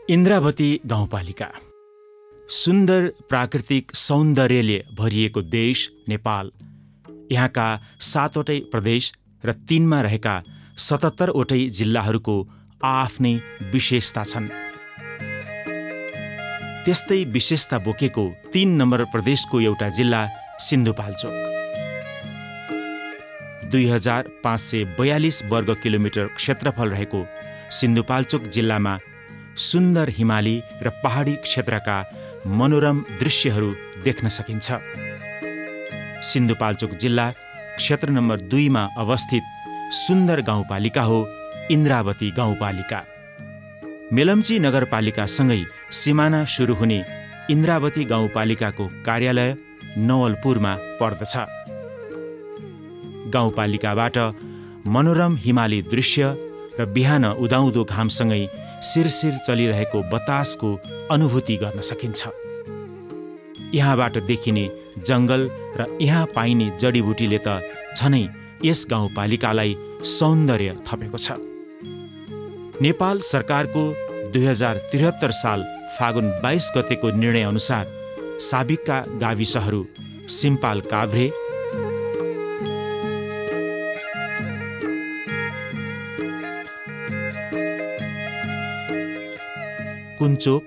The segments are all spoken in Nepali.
इन्द्रावती गाउँपालिका सुन्दर प्राकृतिक सौन्दर्यले भरिएको देश नेपाल। यहाँका 7वटै प्रदेश र 3मा रहेका 77वटै जिल्लाहरूको आफ्नै विशेषता छन्। त्यस्तै विशेषता बोकेको 3 नम्बर प्रदेशको एउटा जिल्ला सिन्धुपाल्चोक। 2542 वर्ग किलोमिटर क्षेत्रफल रहेको सिन्धुपाल्चोक जिल्लामा सुन्दर हिमाली र पहाडी क्षेत्रका मनोरम दृश्यहरू देख्न सकिन्छ। सिन्धुपाल्चोक जिल्ला क्षेत्र नम्बर 2मा अवस्थित सुन्दर गाउँपालिका हो इन्द्रावती गाउँपालिका। मेलम्ची नगरपालिकासँगै सिमाना सुरु हुने इन्द्रावती गाउँपालिकाको कार्यालय नवलपुरमा पर्दछ। गाउँपालिकाबाट मनोरम हिमाली दृश्य र बिहान उदाउँदो घामसँगै सिरसिर चलिरहेको बतासको अनुभूति गर्न सकिन्छ। यहाँबाट देखिने जङ्गल र यहाँ पाइने जडीबुटीले त झनै यस गाउँपालिकालाई सौन्दर्य थपेको छ। नेपाल सरकारको 2073 साल फागुन 22 गतेको निर्णय अनुसार साबिकका गाविसहरू सिम्पाल काभ्रे, कुञ्चोक,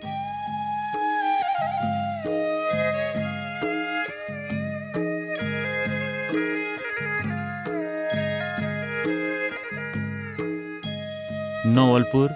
नवलपुर,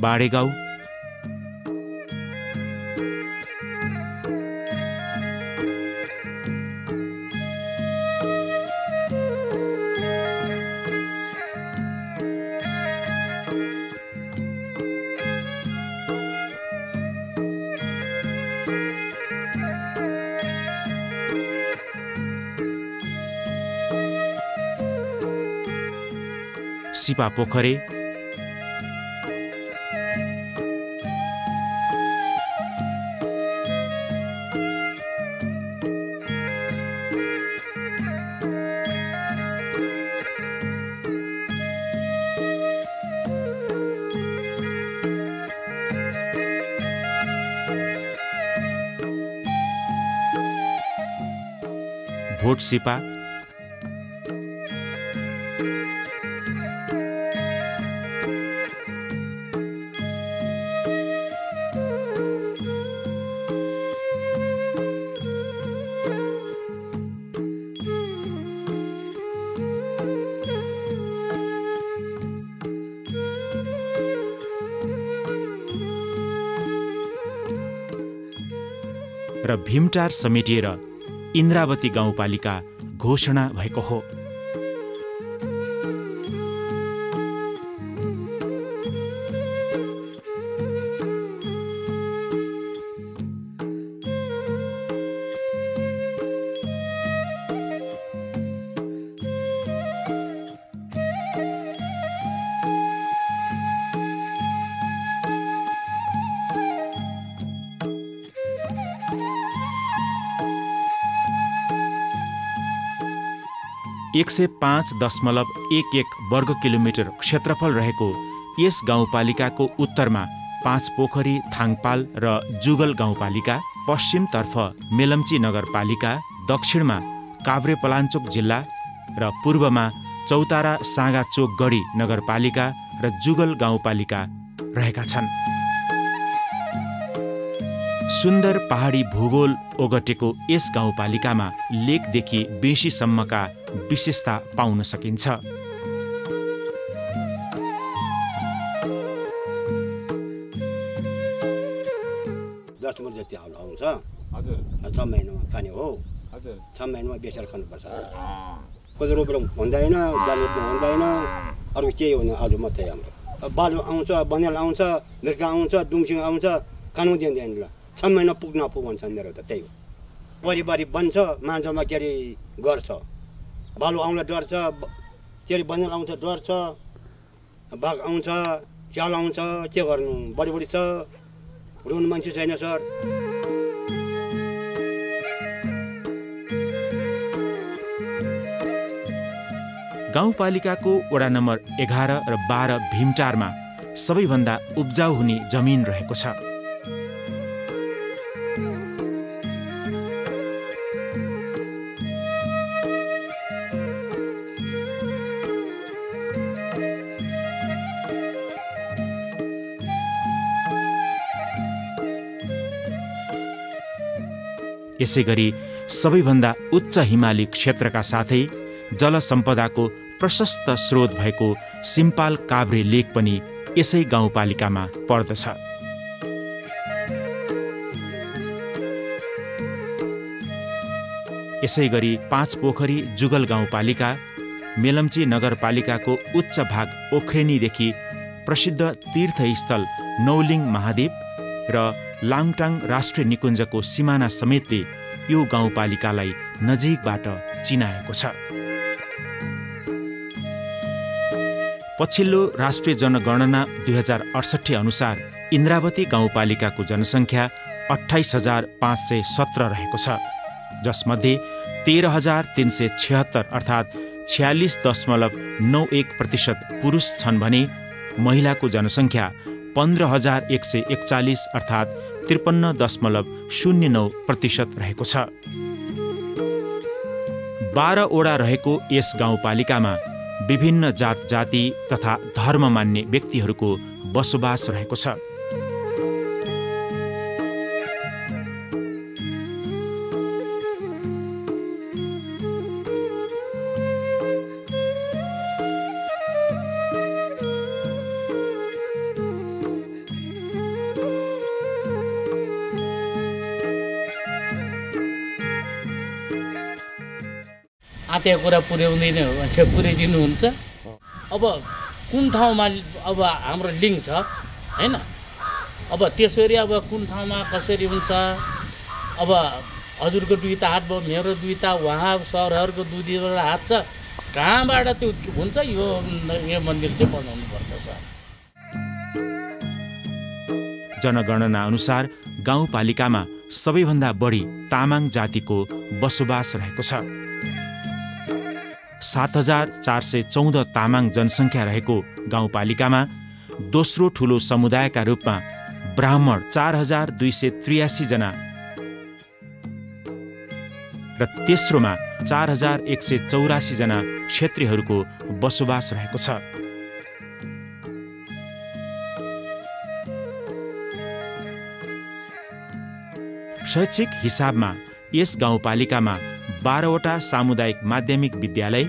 बाडेगाउँ, सिपा पोखरे, भोट सिपा, र भीमटार समेटिएर इन्द्रावती गाउँपालिका घोषणा भएको हो। एक 105.11 वर्ग किलोमिटर क्षेत्रफल रहेको यस गाउँपालिकाको उत्तरमा 5 पोखरी थाङपाल र जुगल गाउँपालिका, पश्चिमतर्फ मेलम्ची नगरपालिका, दक्षिणमा काभ्रेपलाञ्चोक जिल्ला र पूर्वमा चौतारा साँगाचोक गढी नगरपालिका र जुगल गाउँपालिका रहेका छन्। सुन्दर पहाडी भूगोल ओगटेको यस गाउँपालिकामा लेकदेखि बेसीसम्मका विशेषता पाउन सकिन्छ। 10 मन जति आउँछ। हजुर 6 महिनामा खाने हो। हजुर 6 महिनामा बेचेर खानुपर्छ। कोदो रोपेर हुँदैन, जानु हुँदैन, अरू केही हुँदैन, आलु मात्रै हाम्रो। बालु आउँछ, बनेल आउँछ, मिर्का आउँछ, दुमसिङ आउँछ, खानु दिँदैन ल। 6 महिना पुग्न भन्छ मेरो त त्यही हो। परिवारी बन्छ, मान्छेमा के अरे गर्छ, बालु आउँदा डर छ, के अरे बनेल आउँछ डर छ, बाघ आउँछ, च्याल आउँछ, के गर्नु, बढी छ, रुनु मान्छे छैन सर। गाउँपालिकाको वडा नम्बर 11 र 12 भीमटारमा सबैभन्दा उब्जाउ हुने जमिन रहेको छ। यसैगरी सबैभन्दा उच्च हिमाली क्षेत्रका साथै जलसम्पदाको प्रशस्त स्रोत भएको सिम्पाल काभ्रे लेक पनि यसै गाउँपालिकामा पर्दछ। यसैगरी 5 पोखरी जुगल गाउँपालिका, मेलम्ची नगरपालिकाको उच्च भाग ओख्रेनीदेखि प्रसिद्ध तीर्थस्थल नौलिङ महादेव र लाङटाङ राष्ट्रिय निकुञ्जको सिमाना समेतले यो गाउँपालिकालाई नजिकबाट चिनाएको छ। पछिल्लो राष्ट्रिय जनगणना 2068 अनुसार इन्द्रावती गाउँपालिकाको जनसङ्ख्या 28,517 रहेको छ, जसमध्ये 13,376 अर्थात् 46.91% पुरुष छन् भने महिलाको जनसङ्ख्या 15,141 अर्थात् 53.09% रहेको छ। 12 वडा रहेको यस गाउँपालिकामा विभिन्न जात जाति तथा धर्म मान्ने व्यक्तिहरूको बसोबास रहेको छ। आत्या कुरा पुर्याउँदैन भने पुर्याइदिनुहुन्छ। अब कुन ठाउँमा अब हाम्रो लिङ्क छ हैन, अब त्यसरी अब कुन ठाउँमा कसरी हुन्छ, अब हजुरको दुईटा हात भयो, मेरो दुईटा, उहाँ सरहरूको दुईवटा हात छ, कहाँबाट त्यो हुन्छ यो मन्दिर चाहिँ बनाउनुपर्छ सर। जनगणना अनुसार गाउँपालिकामा सबैभन्दा बढी तामाङ जातिको बसोबास रहेको छ। 7,414 तामाङ जनसङ्ख्या रहेको गाउँपालिकामा दोस्रो ठुलो समुदायका रूपमा ब्राह्मण 4,283 जना र तेस्रोमा 4,184 जना क्षेत्रीहरूको बसोबास रहेको छ। शैक्षिक हिसाबमा यस गाउँपालिकामा 12वटा सामुदायिक माध्यमिक विद्यालय,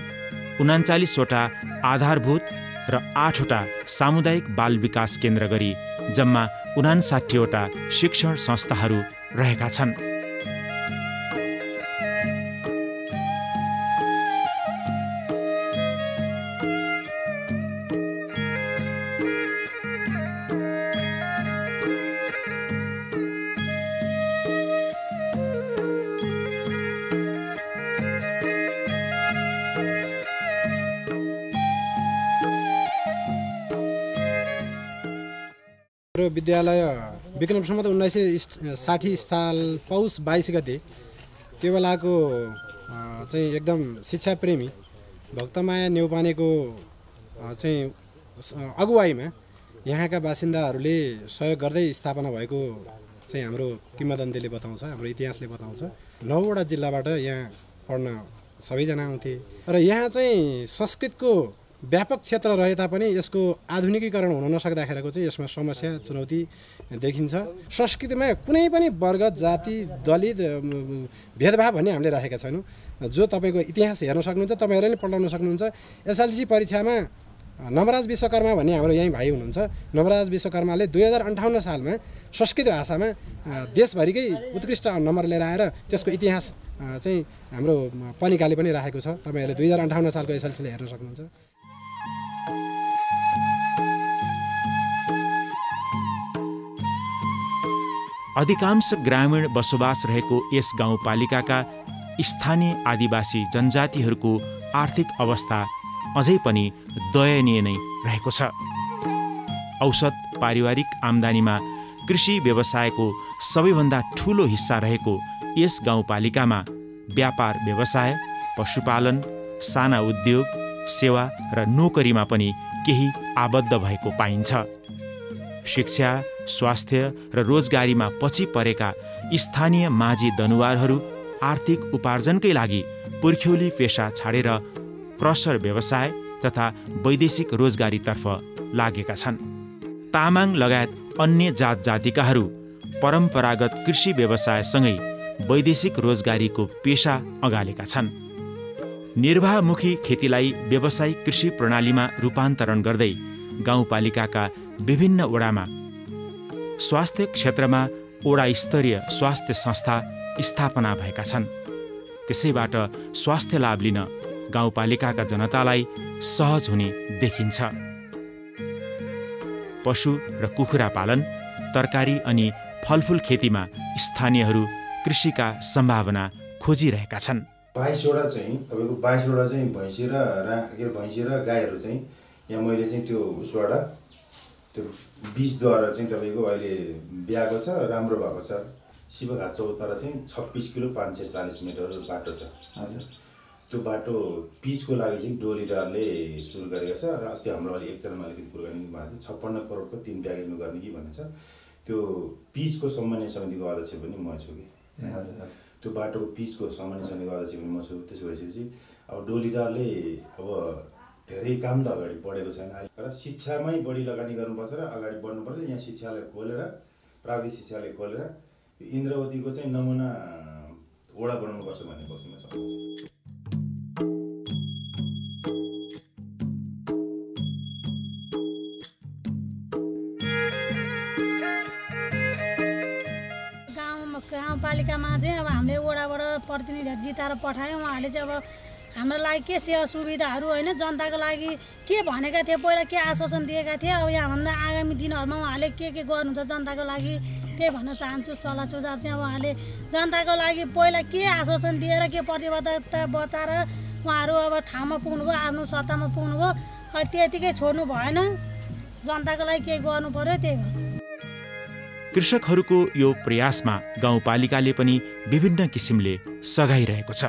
39वटा आधारभूत र 8वटा सामुदायिक बाल विकास केन्द्र गरी जम्मा 59वटा शिक्षण संस्थाहरू रहेका छन्। विद्यालय विक्रम सम्वत 1960 साल पौष 22 गते त्यो बेलाको चाहिँ एकदम शिक्षा प्रेमी भक्तमाया नेउपानेको चाहिँ अगुवाईमा यहाँका बासिन्दाहरूले सहयोग गर्दै स्थापना भएको चाहिँ हाम्रो किम्वदन्तीले बताउँछ, हाम्रो इतिहासले बताउँछ। 9वटा जिल्लाबाट यहाँ पढ्न सबैजना आउँथे र यहाँ चाहिँ संस्कृतको व्यापक क्षेत्र रहे तापनि यसको आधुनिकीकरण हुन नसक्दाखेरिको चाहिँ यसमा समस्या चुनौती देखिन्छ। संस्कृतिमा कुनै पनि वर्ग जाति दलित भेदभाव भन्ने हामीले राखेका छैनौँ। जो तपाईँको इतिहास हेर्न सक्नुहुन्छ, तपाईँहरूले पनि पढाउन सक्नुहुन्छ। एसएलसी परीक्षामा नवराज विश्वकर्मा भन्ने हाम्रो यहीँ भाइ हुनुहुन्छ। नवराज विश्वकर्माले 2058 सालमा संस्कृत भाषामा देशभरिकै उत्कृष्ट नम्बर लिएर आएर त्यसको इतिहास चाहिँ हाम्रो पनिकाले पनि राखेको छ। तपाईँहरूले 2058 सालको एसएलसीले हेर्न सक्नुहुन्छ। अधिकांश ग्रामीण बसोबास रहेको यस गाउँपालिकाका स्थानीय आदिवासी जनजातिहरूको आर्थिक अवस्था अझै पनि दयनीय नै रहेको छ। औसत पारिवारिक आम्दानीमा कृषि व्यवसायको सबैभन्दा ठूलो हिस्सा रहेको यस गाउँपालिकामा व्यापार व्यवसाय, पशुपालन, साना उद्योग, सेवा र नोकरीमा पनि केही आबद्ध भएको पाइन्छ। शिक्षा, स्वास्थ्य र रोजगारीमा पछि परेका स्थानीय माझी दनुवारहरू आर्थिक उपार्जनकै लागि पुर्ख्यौली पेशा छाडेर क्रसर व्यवसाय तथा वैदेशिक रोजगारीतर्फ लागेका छन्। तामाङ लगायत अन्य जात जातिकाहरू परम्परागत कृषि व्यवसायसँगै वैदेशिक रोजगारीको पेशा अगालेका छन्। निर्वाहमुखी खेतीलाई व्यावसायिक कृषि प्रणालीमा रूपान्तरण गर्दै गाउँपालिकाका विभिन्न वडामा स्वास्थ्य क्षेत्रमा वडा स्तरीय स्वास्थ्य संस्था स्थापना भएका छन्। त्यसैबाट स्वास्थ्य लाभ लिन गाउँपालिकाका जनतालाई सहज हुने देखिन्छ। पशु र कुखुरा पालन, तरकारी अनि फलफुल खेतीमा स्थानीयहरू कृषिका सम्भावना खोजिरहेका छन्। 22वटा चाहिँ तपाईँको 22वटा चाहिँ भैँसी र गाईहरू चाहिँ यहाँ मैले चाहिँ त्यो उसबाट त्यो बीजद्वारा चाहिँ तपाईँको अहिले ब्याएको छ, राम्रो भएको छ। शिवघाट चौतारा चाहिँ 26 किलो 540 मिटर बाटो छ। हजुर, त्यो बाटो पिचको लागि चाहिँ डोलीडारले सुरु गरेको छ र अस्ति हाम्रो अहिले एकजना मालिकले कुराकानी भएको थियो 56 करोडको 3 प्याकेज गर्ने कि भनेछ। त्यो पिचको समन्वय समितिको अध्यक्ष पनि म छु कि। हजुर हजुर, त्यो बाटोको पिचको समन्वय समितिको अध्यक्ष पनि म छु। त्यसो भएपछि अब डोलीडारले अब धेरै काम त अगाडि बढेको छैन र शिक्षामै बढी लगानी गर्नुपर्छ र अगाडि बढ्नुपर्छ। यहाँ शिक्षालय खोलेर, प्राविधिक शिक्षालय खोलेर इन्द्रवतीको चाहिँ नमुना वडा बनाउनुपर्छ भन्ने पक्षमा छ। गाउँपालिकामा चाहिँ अब हामीले वडाबाट प्रतिनिधि जिताएर पठायौँ। उहाँहरूले चाहिँ अब हाम्रो लागि के सेवा सुविधाहरू होइन, जनताको लागि के भनेका थिए, पहिला के आश्वासन दिएका थिए, अब यहाँभन्दा आगामी दिनहरूमा उहाँले के गर्नुहुन्छ जनताको लागि त्यही भन्न चाहन्छु। सल्लाह सुझाव चाहिँ अब उहाँले जनताको लागि पहिला के आश्वासन दिएर के प्रतिबद्धता बताएर उहाँहरू अब ठाउँमा पुग्नुभयो, आफ्नो सत्तामा पुग्नुभयो, त्यतिकै छोड्नु भएन। जनताको लागि केही गर्नु पर्यो, त्यही हो। कृषकहरूको यो प्रयासमा गाउँपालिकाले पनि विभिन्न किसिमले सघाइरहेको छ।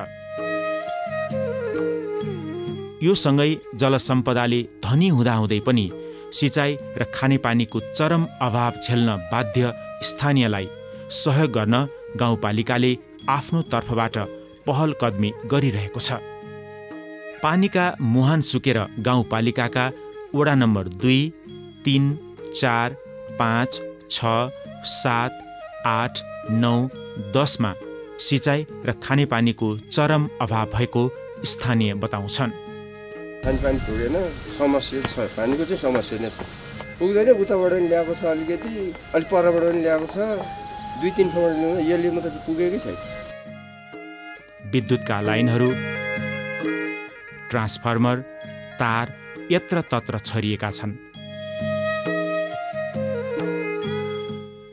यो सँगै जलसम्पदाले धनी हुँदाहुँदै पनि सिँचाइ र खानेपानीको चरम अभाव झेल्न बाध्य स्थानीयलाई सहयोग गर्न गाउँपालिकाले आफ्नो तर्फबाट पहल कदमी गरिरहेको छ। पानीका मुहान सुकेर गाउँपालिकाका वडा नम्बर 2, 3, 4, 5, 6, 7, 8, 9, 10 मा सिँचाइ र खानेपानीको चरम अभाव भएको स्थानीय बताउँछन्। खानेपानी पुगेन, समस्या छ, पानीको चाहिँ समस्या नै छ। पुग्दैन, उताबाट पनि ल्याएको छ, अलिकति अलिक परबाट पनि ल्याएको छ, 2-3 ठाउँबाट ल्याएको, यसले मात्रै पुगेकै छैन। विद्युतका लाइनहरू, ट्रान्सफर्मर, तार यत्रतत्र छरिएका छन्।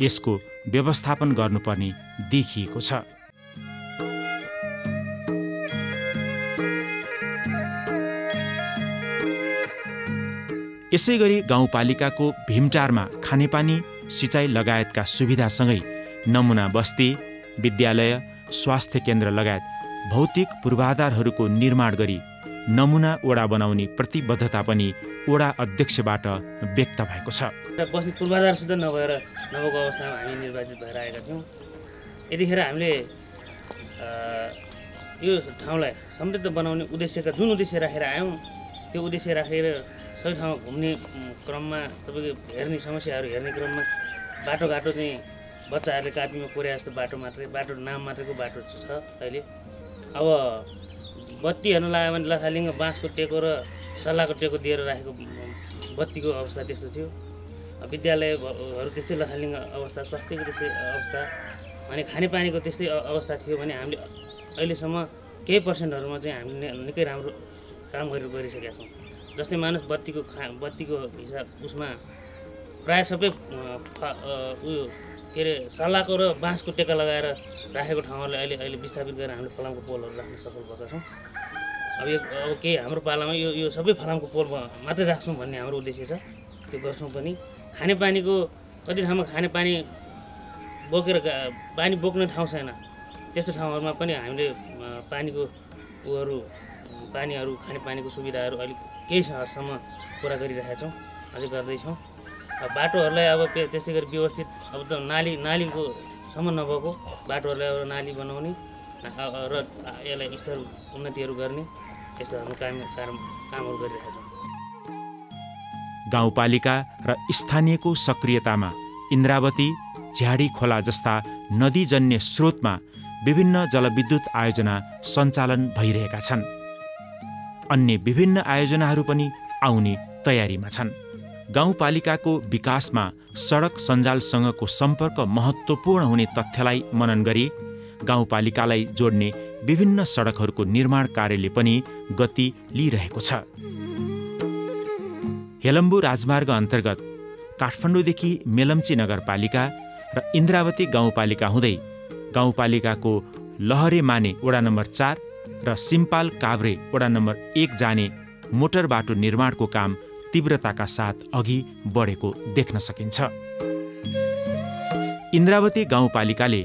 यसको व्यवस्थापन गर्नुपर्ने देखिएको छ। यसैगरी गाउँपालिकाको भीमटारमा खानेपानी, सिँचाइ लगायतका सुविधासँगै नमुना बस्ती, विद्यालय, स्वास्थ्य केन्द्र लगायत भौतिक पूर्वाधारहरूको निर्माण गरी नमुना वडा बनाउने प्रतिबद्धता पनि वडा अध्यक्षबाट व्यक्त भएको छ। बस्ने पूर्वाधार सुद्धा नभएको अवस्थामा हामी निर्वाचित भएर आएका थियौँ। यतिखेर हामीले यो ठाउँलाई समृद्ध बनाउने जुन उद्देश्य राखेर आयौँ, त्यो उद्देश्य राखेर सबै ठाउँमा घुम्ने क्रममा, तपाईँको हेर्ने समस्याहरू हेर्ने क्रममा बाटोघाटो चाहिँ बच्चाहरूले कापीमा कोर्या जस्तो बाटो नाम मात्रैको बाटो छ अहिले। अब बत्ती हेर्न लाग्यो भने लथालिङ्ग बाँसको टेको र सल्लाहको टेको दिएर राखेको बत्तीको अवस्था त्यस्तो थियो। विद्यालयहरू त्यस्तै लथालिङ्ग अवस्था, स्वास्थ्यको त्यस्तै अवस्था, अनि खानेपानीको त्यस्तै अवस्था थियो भने हामीले अहिलेसम्म केही पर्सेन्टहरूमा चाहिँ हामीले निकै राम्रो काम गरिसकेका छौँ। जस्तै मानुस बत्तीको हिसाब उसमा प्रायः सबै उयो के अरे सल्लाहको र बाँसको टेका लगाएर राखेको ठाउँहरूलाई अहिले विस्थापित गरेर हामीले फलामको पोलहरू राख्न सफल भएका छौँ। अब केही हाम्रो पालामा यो सबै फलामको पोल मात्रै राख्छौँ भन्ने हाम्रो उद्देश्य छ, त्यो गर्छौँ पनि। खानेपानीको कति ठाउँमा खानेपानी बोकेर पानी बोक्ने ठाउँ छैन, त्यस्तो ठाउँहरूमा पनि हामीले पानीहरू खानेपानीको सुविधाहरू अहिले केही हदसम्म पुरा गरिरहेका छौँ, अझै गर्दैछौँ। बाटोहरूलाई अब त्यस्तै गरी व्यवस्थित, अब त नालीको सम्म नभएको बाटोहरूलाई अब नाली बनाउने र यसलाई स्तर उन्नतिहरू गर्ने, यस्तो हाम्रो कामहरू गरिरहेका छौँ। गाउँपालिका र स्थानीयको सक्रियतामा इन्द्रावती, झ्याडी खोला जस्ता नदीजन्य स्रोतमा विभिन्न जलविद्युत आयोजना सञ्चालन भइरहेका छन्। अन्य विभिन्न आयोजनाहरू पनि आउने तयारीमा छन्। गाउँपालिकाको विकासमा सडक सञ्जालसँगको सम्पर्क महत्त्वपूर्ण हुने तथ्यलाई मनन गरी गाउँपालिकालाई जोड्ने विभिन्न सडकहरूको निर्माण कार्यले पनि गति लिइरहेको छ। हेलम्बु राजमार्ग अन्तर्गत काठमाडौँदेखि मेलम्ची नगरपालिका र इन्द्रावती गाउँपालिका हुँदै गाउँपालिकाको लहरे माने वडा नम्बर 4 र सिम्पाल काभ्रे वडा नम्बर 1 जाने मोटर बाटो निर्माणको काम तीव्रताका साथ अघि बढेको देख्न सकिन्छ। इन्द्रावती गाउँपालिकाले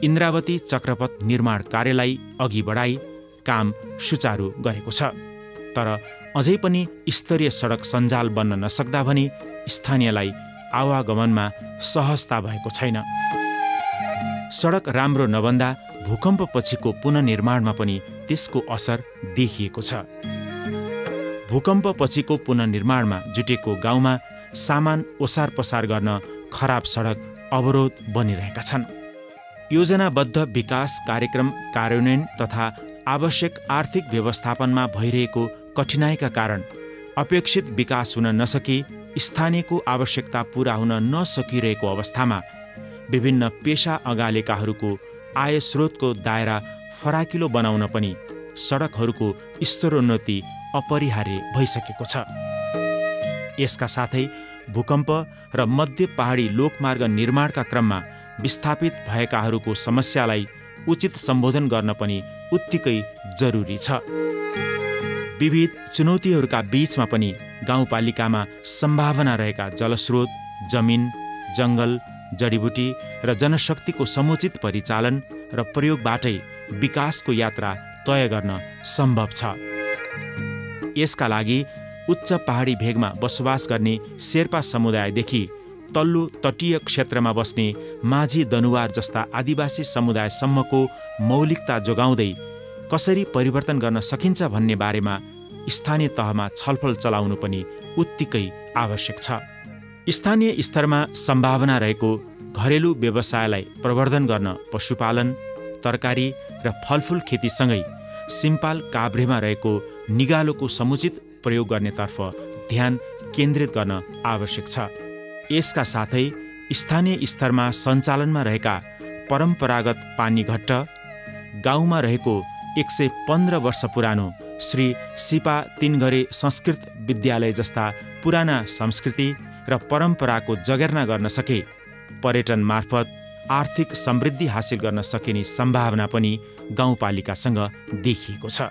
इन्द्रावती चक्रपथ निर्माण कार्यलाई अघि बढाई काम सुचारू गरेको छ, तर अझै पनि स्तरीय सडक सञ्जाल बन्न नसक्दा भने स्थानीयलाई आवागमनमा सहजता भएको छैन। सडक राम्रो नबन्दा भूकम्पपछिको पुनर्निर्माणमा पनि त्यसको असर देखिएको छ। भूकम्पपछिको पुनर्निर्माणमा जुटेको गाउँमा सामान ओसार पसार गर्न खराब सडक अवरोध बनिरहेका छन्। योजनाबद्ध विकास कार्यक्रम कार्यान्वयन तथा आवश्यक आर्थिक व्यवस्थापनमा भइरहेको कठिनाइका कारण अपेक्षित विकास हुन नसकी स्थानीयको आवश्यकता पूरा हुन नसकिरहेको अवस्थामा विभिन्न पेशा अगालेकाहरूको आय स्रोतको दायरा फराकिलो बनाउन पनि सडकहरूको स्तरोन्नति अपरिहार्य भइसकेको छ। यसका साथै भूकम्प र मध्य पहाडी लोकमार्ग निर्माणका क्रममा विस्थापित भएकाहरूको समस्यालाई उचित सम्बोधन गर्न पनि उत्तिकै जरुरी छ। विविध चुनौतीहरूका बीचमा पनि गाउँपालिकामा सम्भावना रहेका जलस्रोत, जमिन, जङ्गल, जडीबुटी र जनशक्तिको समुचित परिचालन र प्रयोगबाटै विकासको यात्रा तय गर्न सम्भव छ। यसका लागि उच्च पहाडी भेगमा बसोबास गर्ने शेर्पा समुदायदेखि तल्लो तटीय क्षेत्रमा बस्ने माझी दनुवार जस्ता आदिवासी समुदायसम्मको मौलिकता जोगाउँदै कसरी परिवर्तन गर्न सकिन्छ भन्ने बारेमा स्थानीय तहमा छलफल चलाउनु पनि उत्तिकै आवश्यक छ। स्थानीय स्तरमा सम्भावना रहेको घरेलु व्यवसायलाई प्रवर्धन गर्न पशुपालन, तरकारी र फलफुल खेतीसँगै सिम्पाल काभ्रेमा रहेको निगालोको समुचित प्रयोग गर्नेतर्फ ध्यान केन्द्रित गर्न आवश्यक छ। यसका साथै स्थानीय स्तरमा सञ्चालनमा रहेका परम्परागत पानीघट्ट, गाउँमा रहेको 115 वर्ष पुरानो श्री सिपा तिनघरे संस्कृत विद्यालय जस्ता पुराना संस्कृति र परम्पराको जगेर्ना गर्न सके पर्यटन मार्फत आर्थिक समृद्धि हासिल गर्न सकिने सम्भावना पनि गाउँपालिकासँग देखिएको छ।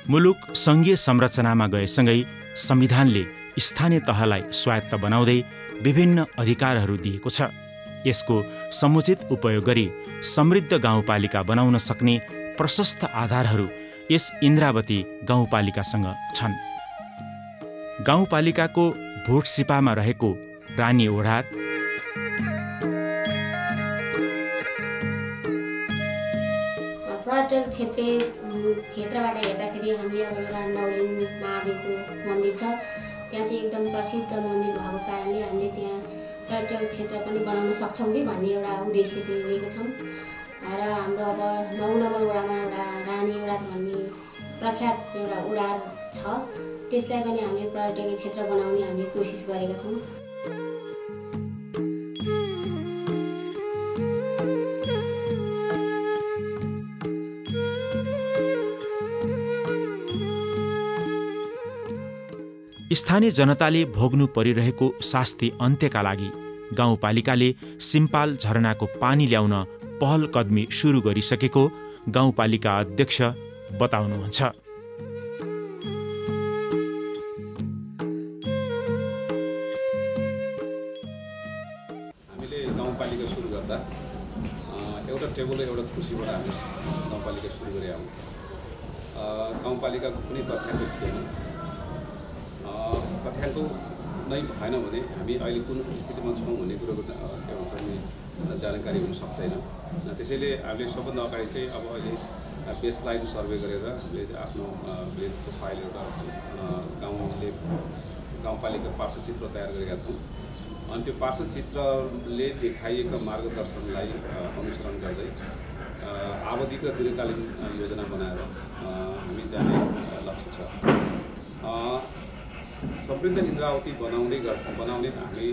मुलुक सङ्घीय संरचनामा गएसँगै संविधानले स्थानीय तहलाई स्वायत्त बनाउँदै विभिन्न अधिकारहरू दिएको छ। यसको समुचित उपयोग गरी समृद्ध गाउँपालिका बनाउन सक्ने प्रशस्त आधारहरू यस इन्द्रावती गाउँपालिकासँग छन्। गाउँपालिकाको भोटसिपामा रहेको रानी ओढार, पर्यटन क्षेत्रबाट हेर्दाखेरि हामीले अब एउटा नौलिङ महादेवको मन्दिर छ, त्यहाँ चाहिँ एकदम प्रसिद्ध मन्दिर भएको कारणले हामीले त्यहाँ पर्यटन क्षेत्र पनि बनाउन सक्छौँ कि भन्ने एउटा उद्देश्य चाहिँ लिएको छौँ। र हाम्रो अब 9 नम्बर वडामा एउटा रानी ओढार भन्ने प्रख्यात एउटा ओढार छ, त्यसलाई पनि हामीले पर्यटकीय क्षेत्र बनाउने हामीले कोसिस गरेका छौँ। स्थानीय जनताले भोग्नु परिरहेको शास्ति अन्त्यका लागि गाउँपालिकाले सिम्पाल झरनाको पानी ल्याउन पहल कदमी सुरु गरिसकेको गाउँपालिका अध्यक्ष बताउनुहुन्छ। हामीले गाउँपालिका सुरु गर्दा एउटा टेबल एउटा खुसीबाट हामी गाउँपालिका सुरु गरे हौँ। गाउँपालिकाको कुनै तथ्याङ्क थिएन। तथ्याङ्क नै भएन भने हामी अहिले कुन स्थितिमा छौँ भन्ने कुरोको के भन्छ नि जानकारी हुन सक्दैन। त्यसैले हामीले सबभन्दा अगाडि चाहिँ अब अहिले बेस लाइन सर्वे गरेर हामीले आफ्नो भिलेज प्रोफाइल एउटा गाउँपालिका पार्श्वचित्र तयार गरेका छौँ। अनि त्यो पार्श्वचित्रले देखाइएका मार्गदर्शनलाई अनुसरण गर्दै आवधिक र दीर्घकालीन योजना बनाएर हामी जाने लक्ष्य छ। समृद्ध इन्द्रावती बनाउने हामी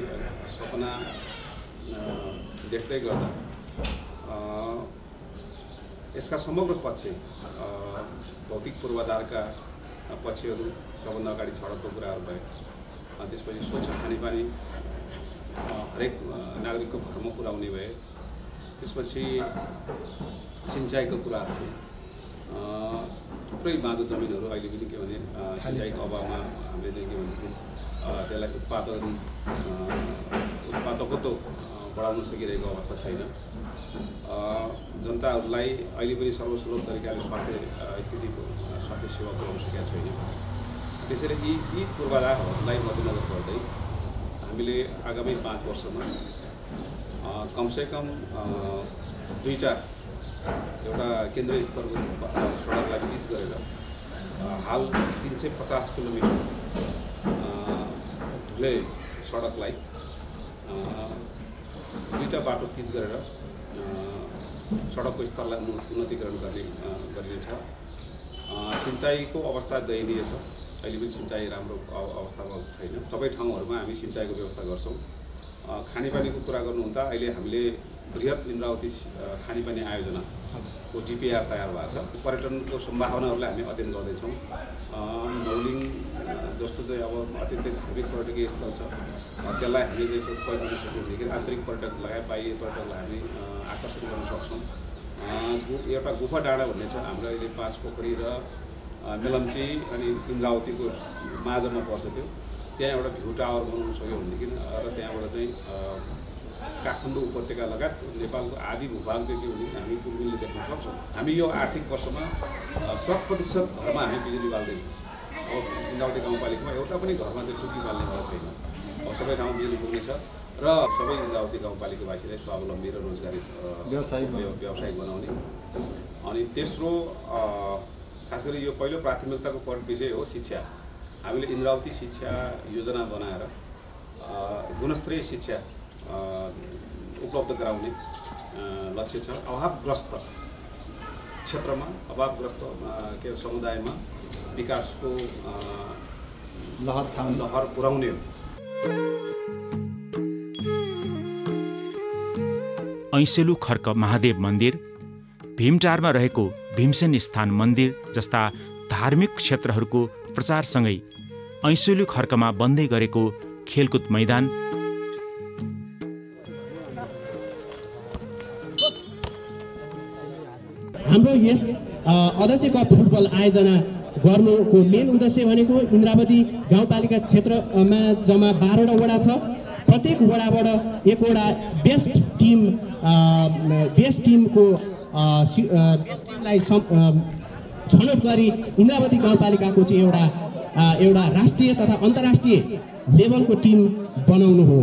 सपना देख्दै गर्दा यसका समग्र पक्ष भौतिक पूर्वाधारका पक्षहरू सबभन्दा अगाडि सडकको कुराहरू भयो, त्यसपछि स्वच्छ खानेपानी हरेक नागरिकको घरमा पुर्याउने भए, त्यसपछि सिँचाइको कुराहरू छ। थुप्रै बाँझो जमिनहरू अहिले पनि के भने सिँचाइको अभावमा हामीले चाहिँ के भनेदेखि त्यसलाई उत्पादकत्व बढाउन सकिरहेको अवस्था छैन। जनताहरूलाई अहिले पनि सर्वसुलभ तरिकाले स्वास्थ्य सेवा पुर्याउन सकेका छैन। त्यसैले यी पूर्वाधारहरूलाई मध्यनजर गर्दै हामीले आगामी 5 वर्षमा कमसेकम 2टा एउटा केन्द्रीय स्तरको सडकलाई पिच गरेर हाल 350 किलोमिटर झुले सडकलाई 2टा बाटो पिच गरेर सडकको स्तरलाई उन्नतीकरण गरिनेछ। सिँचाइको अवस्था दयनीय छ, अहिले पनि सिँचाइ राम्रो अवस्थामा छैन। सबै ठाउँहरूमा हामी सिँचाइको व्यवस्था गर्छौँ। खानेपानीको कुरा गर्नुहुँदा अहिले हामीले बृहत इन्द्रावती खानेपानी आयोजनाको DPR तयार भएको छ। पर्यटनको सम्भावनाहरूलाई हामी अध्ययन गर्दैछौँ। नौलिङ जस्तो चाहिँ अब अत्यन्तै धार्मिक पर्यटकीय स्थल छ, त्यसलाई हामीले चाहिँ पर्यटन क्षेत्रदेखि आन्तरिक पर्यटक लगायत बाह्य पर्यटकलाई हामी आकर्षण गर्न सक्छौँ। एउटा गुफा डाँडा भन्ने छ हाम्रो, अहिले 5 पोखरी र मेलम्ची अनि इन्द्रावतीको माझमा पर्छ त्यो। त्यहाँ एउटा भ्यू टावर बनाउन सक्यो भनेदेखि र त्यहाँबाट चाहिँ काठमाडौँ उपत्यका लगायत नेपालको आधी भूभाग चाहिँ के भने हामी दूरबीनले देख्न सक्छौँ। हामी यो आर्थिक वर्षमा 100% घरमा हामी बिजुली बाल्दैछौँ। अब इन्द्रावती गाउँपालिकामा एउटा पनि घरमा चाहिँ टुकी बाल्नेवाला छैन। अब सबै ठाउँमा बिजुली पुग्नेछ र सबै इन्द्रावती गाउँपालिकावासीलाई स्वावलम्बी र रोजगारी व्यावसायिक बनाउने। अनि तेस्रो खास गरी यो पहिलो प्राथमिकताको विषय हो शिक्षा। हामीले इन्द्रावती शिक्षा योजना बनाएर गुणस्तरीय शिक्षा उपलब्ध गराउने लक्ष्य छ। अभावग्रस्त क्षेत्रमा अभावग्रस्त के समुदायमा विकासको लहर पुर्याउने हो। ऐसेलु खर्क महादेव मन्दिर, भीमटारमा रहेको भीमसेन स्थान मन्दिर जस्ता धार्मिक क्षेत्रहरूको प्रचारसँगै ऐसेलु खर्कमा बन्दै गरेको खेलकुद मैदान, हाम्रो यस अध्यक्ष कप फुटबल आयोजना गर्नुको मेन उद्देश्य भनेको इन्द्रावती गाउँपालिका क्षेत्रमा जम्मा 12वटा वडा छ। प्रत्येक वडाबाट एकवटा बेस्ट टिमलाई छनौट गरी इन्द्रावती गाउँपालिकाको चाहिँ एउटा राष्ट्रिय तथा अन्तर्राष्ट्रिय लेभलको टिम बनाउनु हो।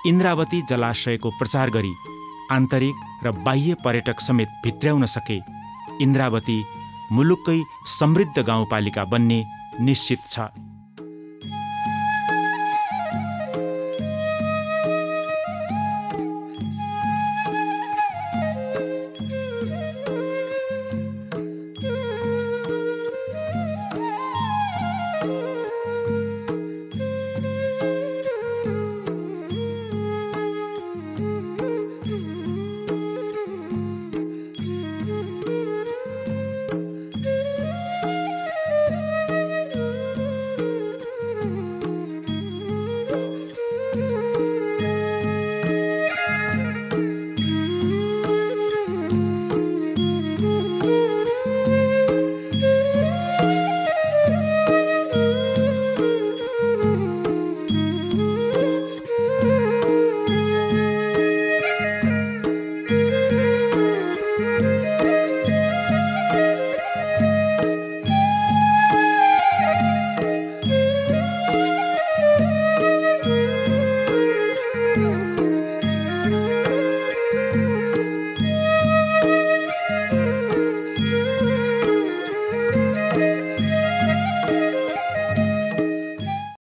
इन्द्रावती जलाशयको प्रचार गरी आन्तरिक र बाह्य पर्यटक समेत भित्र्याउन सके इन्द्रावती मुलुककै समृद्ध गाउँपालिका बन्ने निश्चित छ।